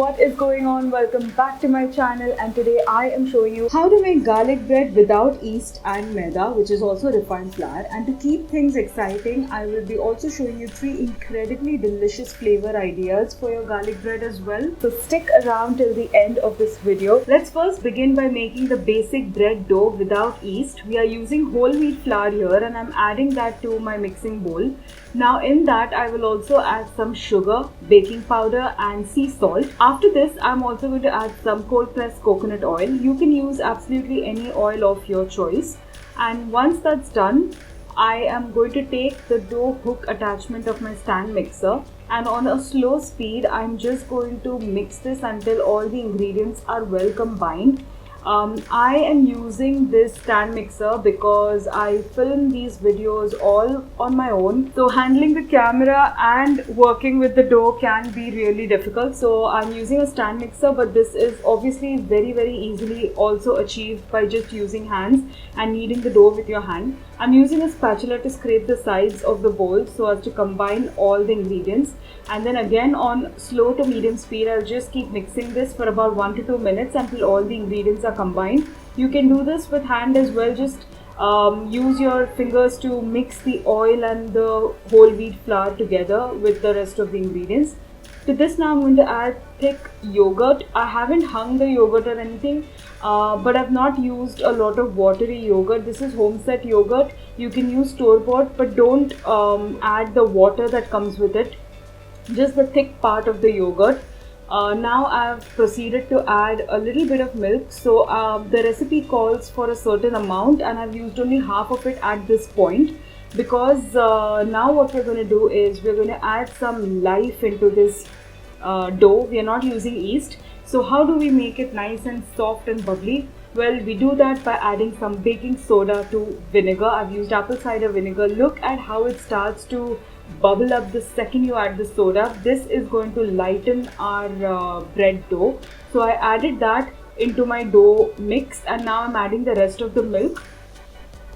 what is going on? Welcome back to my channel, and today I am showing you how to make garlic bread without yeast and maida, which is also refined flour. And to keep things exciting, I will be also showing you 3 incredibly delicious flavor ideas for your garlic bread as well. So stick around till the end of this video. Let's first begin by making the basic bread dough without yeast. We are using whole wheat flour here, and I'm adding that to my mixing bowl. Now in that I will also add some sugar, baking powder and sea salt. After this I'm also going to add some cold pressed coconut oil. You can use absolutely any oil of your choice. And once that's done, I am going to take the dough hook attachment of my stand mixer, and on a slow speed I'm just going to mix this until all the ingredients are well combined. I am using this stand mixer because I film these videos all on my own. So handling the camera and working with the dough can be really difficult. So I'm using a stand mixer, but this is obviously very easily also achieved by just using hands and kneading the dough with your hand. I'm using a spatula to scrape the sides of the bowl so as to combine all the ingredients. And then again on slow to medium speed, I'll just keep mixing this for about 1 to 2 minutes until all the ingredients are combined. You can do this with hand as well. Just use your fingers to mix the oil and the whole wheat flour together with the rest of the ingredients. To this now I'm going to add thick yogurt. I haven't hung the yogurt or anything, but I've not used a lot of watery yogurt. This is home set yogurt. You can use store-bought, but don't add the water that comes with it, just the thick part of the yogurt. Now I've proceeded to add a little bit of milk. So the recipe calls for a certain amount and I've used only half of it at this point, because now what we're going to do is we're going to add some life into this dough. We are not using yeast. So how do we make it nice and soft and bubbly? Well, we do that by adding some baking soda to vinegar. I've used apple cider vinegar. Look at how it starts to bubble up the second you add the soda. This is going to lighten our bread dough. So I added that into my dough mix, and now I'm adding the rest of the milk.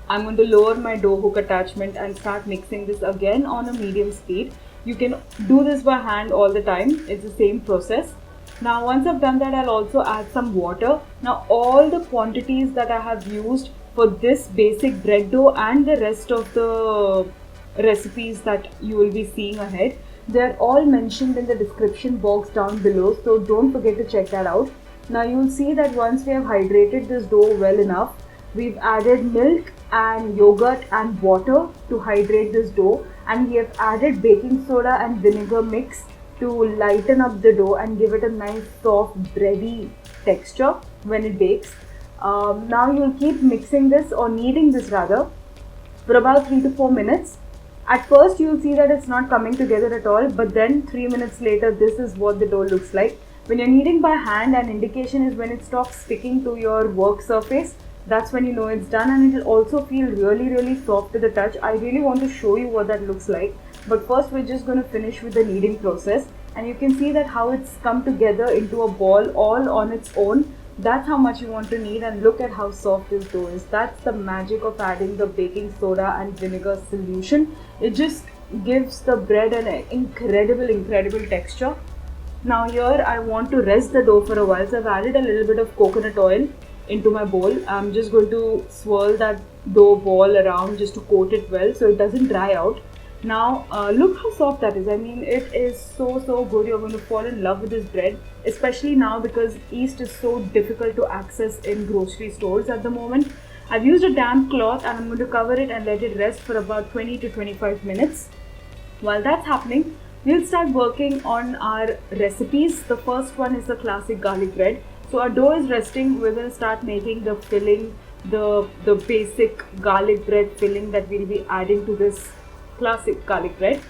I'm going to lower my dough hook attachment and start mixing this again on a medium speed. You can do this by hand all the time. It's the same process. Now once I've done that, I'll also add some water. Now all the quantities that I have used for this basic bread dough and the rest of the recipes that you will be seeing ahead, they're all mentioned in the description box down below, so don't forget to check that out. Now you'll see that once we have hydrated this dough well enough, we've added milk and yogurt and water to hydrate this dough, and we have added baking soda and vinegar mix to lighten up the dough and give it a nice soft bready texture when it bakes. Now you'll keep mixing this, or kneading this rather, for about 3 to 4 minutes. At first you'll see that it's not coming together at all, but then 3 minutes later this is what the dough looks like. When you're kneading by hand, an indication is when it stops sticking to your work surface. That's when you know it's done, and it will also feel really soft to the touch. I really want to show you what that looks like, but first we're just going to finish with the kneading process, and you can see that how it's come together into a ball all on its own. That's how much you want to knead, and look at how soft this dough is. That's the magic of adding the baking soda and vinegar solution. It just gives the bread an incredible texture. Now here I want to rest the dough for a while, so I've added a little bit of coconut oil into my bowl. I'm just going to swirl that dough ball around just to coat it well so it doesn't dry out. Now look how soft that is. I mean, it is so good. You're going to fall in love with this bread, especially now because yeast is so difficult to access in grocery stores at the moment. I've used a damp cloth and I'm going to cover it and let it rest for about 20 to 25 minutes. While that's happening, we'll start working on our recipes. The first one is the classic garlic bread. So our dough is resting. We're going to start making the filling, the basic garlic bread filling that we'll be adding to this classic garlic bread.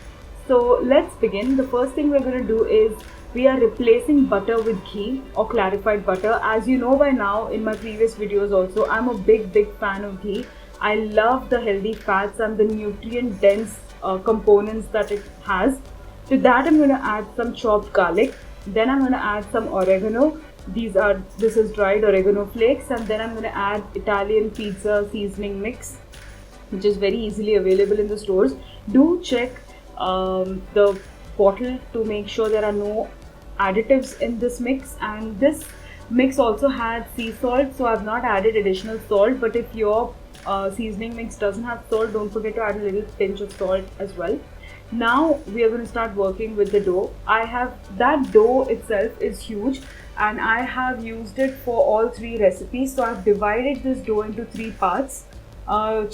So let's begin. The first thing we're going to do is we are replacing butter with ghee or clarified butter. As you know by now, in my previous videos also, I'm a big fan of ghee. I love the healthy fats and the nutrient dense components that it has. To that I'm going to add some chopped garlic. Then I'm going to add some oregano. This is dried oregano flakes, and then I'm going to add Italian pizza seasoning mix, which is very easily available in the stores. Do check the bottle to make sure there are no additives in this mix, and this mix also had sea salt, so I've not added additional salt. But if your seasoning mix doesn't have salt, don't forget to add a little pinch of salt as well. Now we are going to start working with the dough. That dough itself is huge, and I have used it for all 3 recipes. So I've divided this dough into 3 parts.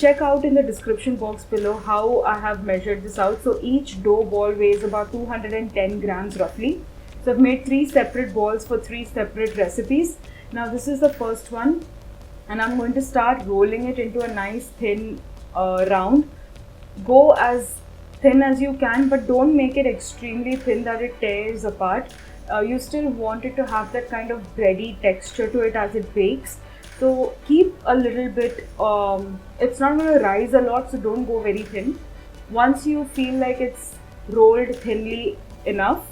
Check out in the description box below how I have measured this out. So each dough ball weighs about 210 grams roughly. So I've made 3 separate balls for 3 separate recipes. Now this is the first one, and I'm going to start rolling it into a nice thin round. Go as thin as you can, but don't make it extremely thin that it tears apart. You still want it to have that kind of bready texture to it as it bakes. So keep a little bit, it's not going to rise a lot, so don't go very thin. Once you feel like it's rolled thinly enough,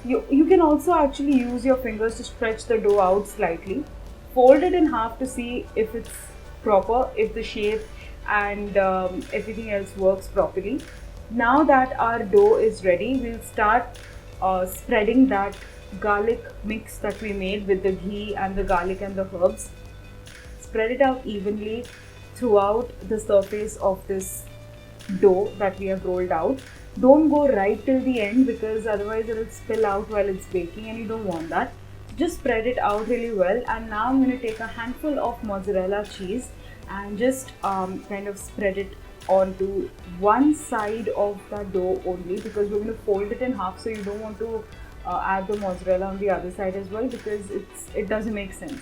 you can also actually use your fingers to stretch the dough out slightly. Fold it in half to see if it's proper, if the shape and everything else works properly. Now that our dough is ready, we'll start spreading that garlic mix that we made with the ghee and the garlic and the herbs. Spread it out evenly throughout the surface of this dough that we have rolled out. Don't go right till the end, because otherwise it will spill out while it's baking and you don't want that. Just spread it out really well. And now I'm going to take a handful of mozzarella cheese and just kind of spread it onto one side of that dough only, because we're going to fold it in half, so you don't want to add the mozzarella on the other side as well, because it doesn't make sense.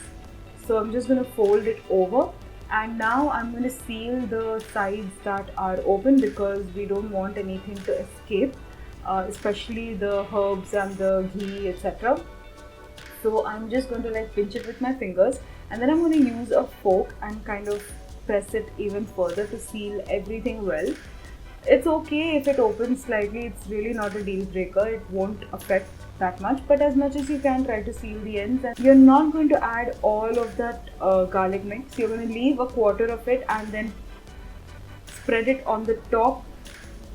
So I'm just going to fold it over, and now I'm going to seal the sides that are open, because we don't want anything to escape, especially the herbs and the ghee, etc. So I'm just going to like pinch it with my fingers, and then I'm going to use a fork and kind of press it even further to seal everything well. It's okay if it opens slightly, it's really not a deal breaker, it won't affect that much, but as much as you can, try to seal the ends. And you're not going to add all of that garlic mix, you're going to leave a quarter of it and then spread it on the top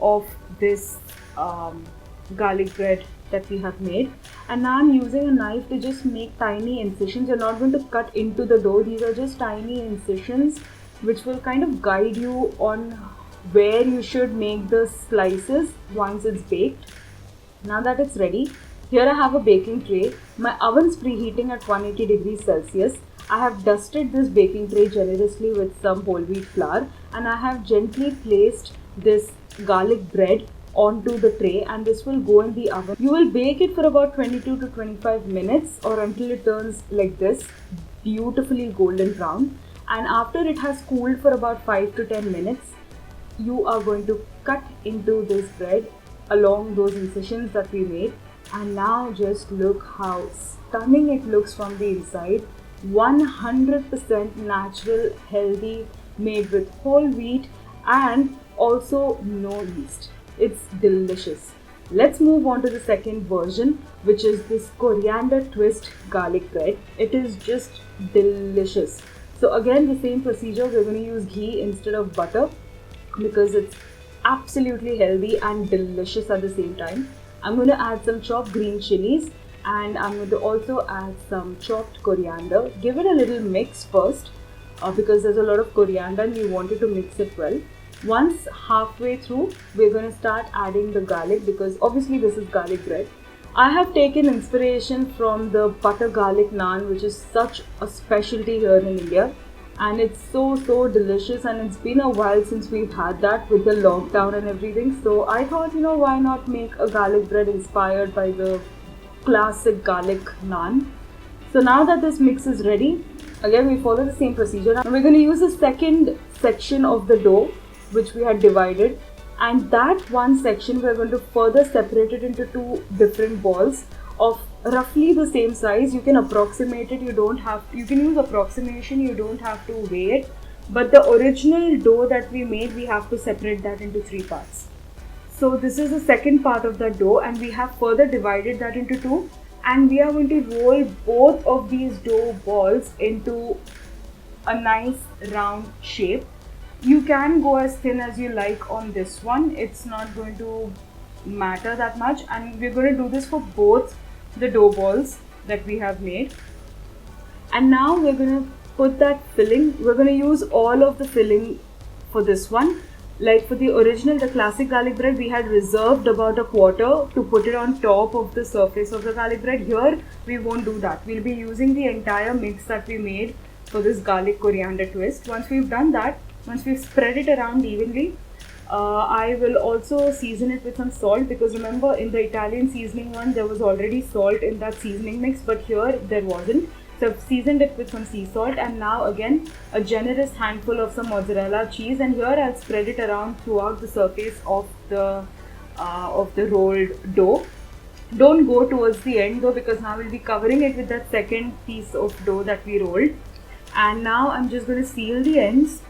of this garlic bread that we have made. And now I'm using a knife to just make tiny incisions. You're not going to cut into the dough, these are just tiny incisions which will kind of guide you on where you should make the slices once it's baked. Now that it's ready, here I have a baking tray. My oven's preheating at 180 degrees Celsius. I have dusted this baking tray generously with some whole wheat flour, and I have gently placed this garlic bread onto the tray, and this will go in the oven. You will bake it for about 22 to 25 minutes or until it turns like this, beautifully golden brown. And after it has cooled for about 5 to 10 minutes, you are going to cut into this bread along those incisions that we made. And now just look how stunning it looks from the inside. 100% natural, healthy, made with whole wheat and also no yeast. It's delicious. Let's move on to the second version, which is this coriander twist garlic bread. It is just delicious. So again, the same procedure, we're going to use ghee instead of butter, because it's absolutely healthy and delicious at the same time. I'm going to add some chopped green chilies, and I'm going to also add some chopped coriander. Give it a little mix first, because there's a lot of coriander and we wanted to mix it well. Once halfway through, we're going to start adding the garlic, because obviously this is garlic bread. I have taken inspiration from the butter garlic naan, which is such a specialty here in India, and it's so delicious, and it's been a while since we've had that with the lockdown and everything. So I thought, why not make a garlic bread inspired by the classic garlic naan. So now that this mix is ready, again we follow the same procedure. Now we're going to use the second section of the dough which we had divided, and that one section we're going to further separate it into 2 different balls of roughly the same size. You can approximate it, you can use approximation, you don't have to weigh it, but the original dough that we made, we have to separate that into 3 parts. So this is the second part of the dough, and we have further divided that into 2, and we are going to roll both of these dough balls into a nice round shape. You can go as thin as you like on this one, it's not going to matter that much, and we're going to do this for both the dough balls that we have made. And now we're going to put that filling. We're going to use all of the filling for this one. Like for the original, the classic garlic bread, we had reserved about a quarter to put it on top of the surface of the garlic bread. Here, we won't do that. We'll be using the entire mix that we made for this garlic coriander twist. Once we've done that, once we've spread it around evenly, I will also season it with some salt, because remember in the Italian seasoning one, there was already salt in that seasoning mix, but here there wasn't. So I've seasoned it with some sea salt, and now again a generous handful of some mozzarella cheese, and here I'll spread it around throughout the surface of the rolled dough. Don't go towards the end though, because now we'll be covering it with that second piece of dough that we rolled. And now I'm just going to seal the ends.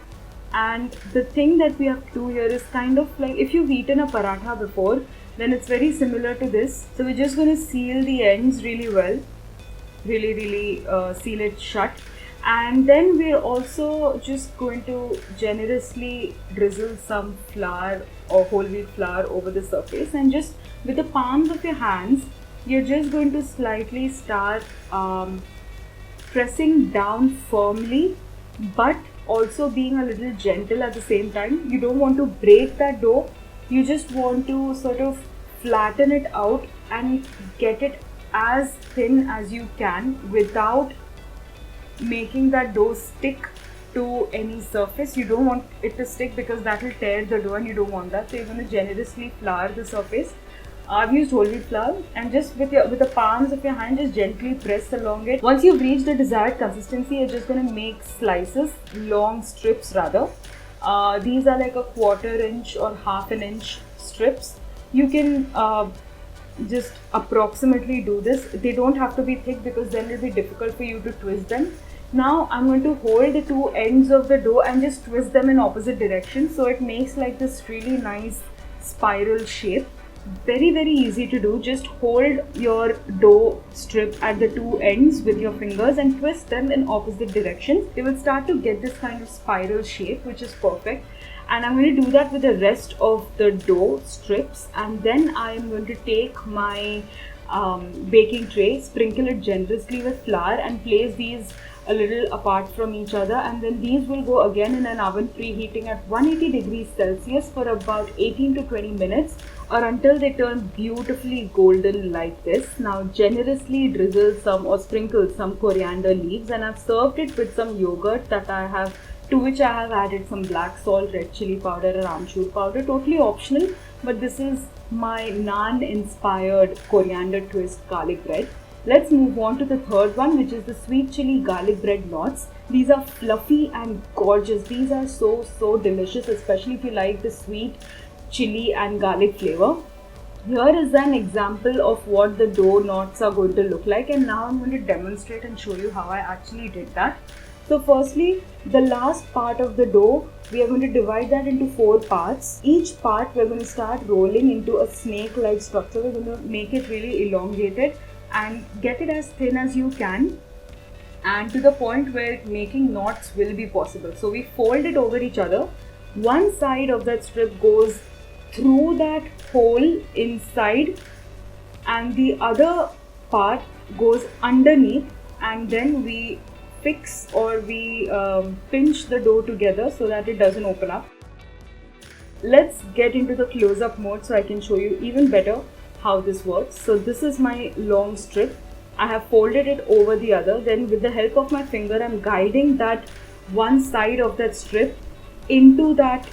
And the thing that we have to do here is kind of like, if you've eaten a paratha before, then it's very similar to this. So we're just going to seal the ends really well. Really seal it shut. And then we're also just going to generously drizzle some flour or whole wheat flour over the surface, and just with the palms of your hands, you're just going to slightly start pressing down firmly, but also being a little gentle at the same time. You don't want to break that dough, you just want to sort of flatten it out and get it as thin as you can without making that dough stick to any surface. You don't want it to stick, because that will tear the dough and you don't want that. So you're going to generously flour the surface. I've used whole wheat flour, and just with the palms of your hand, just gently press along it. Once you've reached the desired consistency, you're just going to make slices, long strips rather. These are like a 1/4 inch or 1/2 inch strips. You can just approximately do this. They don't have to be thick, because then it'll be difficult for you to twist them. Now I'm going to hold the two ends of the dough and just twist them in opposite directions, so it makes like this really nice spiral shape. Very easy to do. Just hold your dough strip at the two ends with your fingers and twist them in opposite directions. They will start to get this kind of spiral shape, which is perfect. And I'm going to do that with the rest of the dough strips. And then I'm going to take my baking tray, sprinkle it generously with flour, and place these a little apart from each other. And then these will go again in an oven preheating at 180 degrees Celsius for about 18 to 20 minutes, or until they turn beautifully golden like this. Now generously drizzle some or sprinkle some coriander leaves, and I've served it with some yogurt to which I have added some black salt, red chili powder and amchur powder. Totally optional, but this is my naan inspired coriander twist garlic bread. Let's move on to the third one, which is the sweet chili garlic bread knots. These are fluffy and gorgeous. These are so delicious, especially if you like the sweet chili and garlic flavor. Here is an example of what the dough knots are going to look like, and now I'm going to demonstrate and show you how I actually did that. So firstly, the last part of the dough, we are going to divide that into 4 parts. Each part we're going to start rolling into a snake-like structure. We're going to make it really elongated and get it as thin as you can, and to the point where making knots will be possible. So we fold it over each other. One side of that strip goes through that hole inside, and the other part goes underneath, and then we fix or we pinch the dough together so that it doesn't open up. Let's get into the close-up mode so I can show you even better how this works. So this is my long strip. I have folded it over the other. Then with the help of my finger, I'm guiding that one side of that strip into that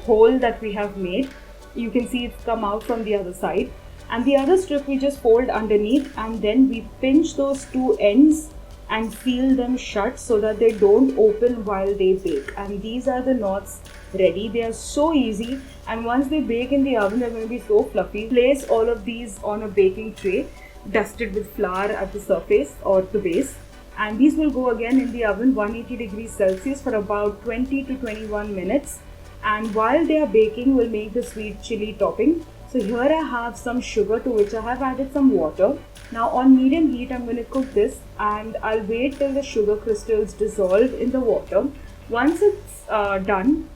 hole that we have made. You can see it's come out from the other side. And the other strip we just fold underneath, and then we pinch those two ends and seal them shut so that they don't open while they bake. And these are the knots ready. They are so easy, and once they bake in the oven, they're going to be so fluffy. Place all of these on a baking tray, dusted with flour at the surface or the base, and these will go again in the oven 180 degrees Celsius for about 20 to 21 minutes. And while they are baking, we'll make the sweet chili topping. So here I have some sugar to which I have added some water. Now on medium heat, I'm going to cook this, and I'll wait till the sugar crystals dissolve in the water. Once it's done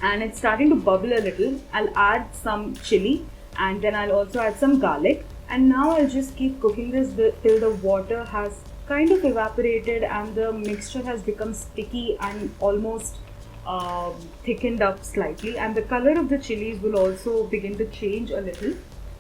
and it's starting to bubble a little, I'll add some chili, and then I'll also add some garlic. And now I'll just keep cooking this till the water has kind of evaporated and the mixture has become sticky and almost thickened up slightly, and the color of the chilies will also begin to change a little.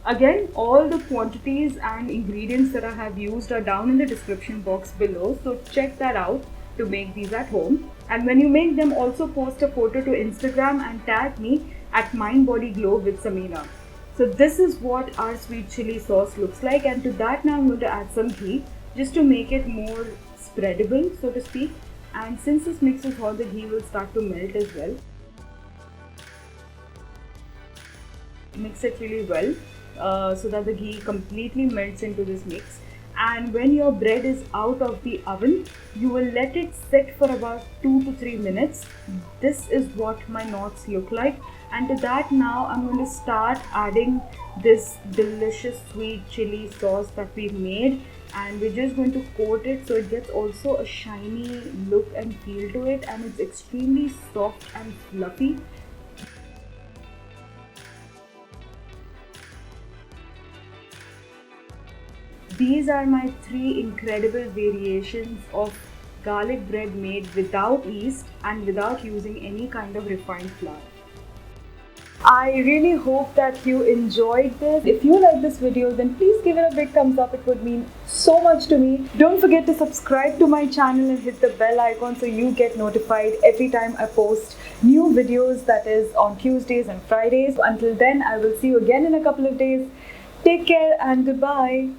Again, all the quantities and ingredients that I have used are down in the description box below, so check that out to make these at home. And when you make them, also post a photo to Instagram and tag me at Mind Body Glow with Samina. So this is what our sweet chili sauce looks like, and to that now I'm going to add some ghee just to make it more spreadable, so to speak. And since this mix is hot, the ghee will start to melt as well. Mix it really well so that the ghee completely melts into this mix. And when your bread is out of the oven, you will let it sit for about 2 to 3 minutes. This is what my knots look like. And to that now I'm going to start adding this delicious sweet chili sauce that we made, and we're just going to coat it so it gets also a shiny look and feel to it, and it's extremely soft and fluffy. These are my 3 incredible variations of garlic bread made without yeast and without using any kind of refined flour. I really hope that you enjoyed this. If you like this video, then please give it a big thumbs up. It would mean so much to me. Don't forget to subscribe to my channel and hit the bell icon so you get notified every time I post new videos, that is on Tuesdays and Fridays. Until then, I will see you again in a couple of days. Take care and goodbye.